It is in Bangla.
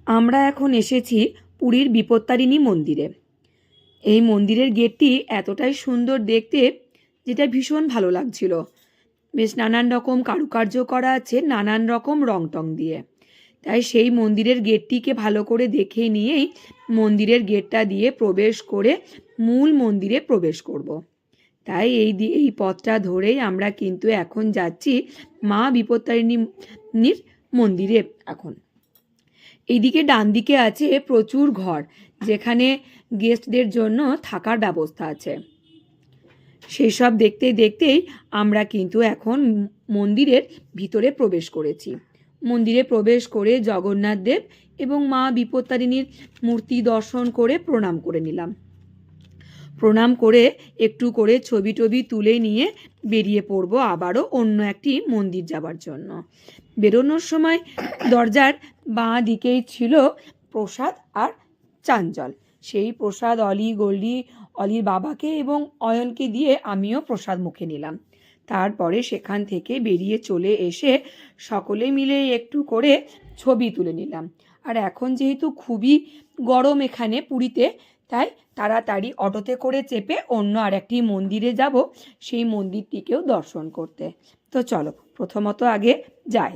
আমরা এখন এসেছি পুরীর বিপত্তারিণী মন্দিরে। এই মন্দিরের গেটটি এতটাই সুন্দর দেখতে, যেটা ভীষণ ভালো লাগছিল। বেশ নানান রকম কারুকার্য করা আছে, নানান রকম রং টং দিয়ে। তাই সেই মন্দিরের গেটটিকে ভালো করে দেখে নিয়েই মন্দিরের গেটটা দিয়ে প্রবেশ করে মূল মন্দিরে প্রবেশ করব। তাই এই পথটা ধরেই আমরা কিন্তু এখন যাচ্ছি মা বিপত্তারিণীর মন্দিরে। এখন এইদিকে ডান দিকে আছে প্রচুর ঘর, যেখানে গেস্টদের জন্য থাকার ব্যবস্থা আছে। সেসব দেখতে দেখতেই আমরা কিন্তু এখন মন্দিরের ভিতরে প্রবেশ করেছি। মন্দিরে প্রবেশ করে জগন্নাথ দেব এবং মা বিপত্তারিণীর মূর্তি দর্শন করে প্রণাম করে নিলাম। প্রণাম করে একটু করে ছবি টবি তুলে নিয়ে বেরিয়ে পড়ব আবারও অন্য একটি মন্দির যাবার জন্য। বেরোনোর সময় দরজার বাঁ দিকেই ছিল প্রসাদ আর চাঞ্জল। সেই প্রসাদ অলির বাবাকে এবং অয়নকে দিয়ে আমিও প্রসাদ মুখে নিলাম। তারপরে সেখান থেকে বেরিয়ে চলে এসে সকলে মিলে একটু করে ছবি তুলে নিলাম। আর এখন যেহেতু খুবই গরম এখানে পুরীতে, তাই তাড়াতাড়ি অটোতে করে চেপে অন্য আরেকটি মন্দিরে যাব, সেই মন্দিরটিকেও দর্শন করতে। তো চলো প্রথমত আগে যাই।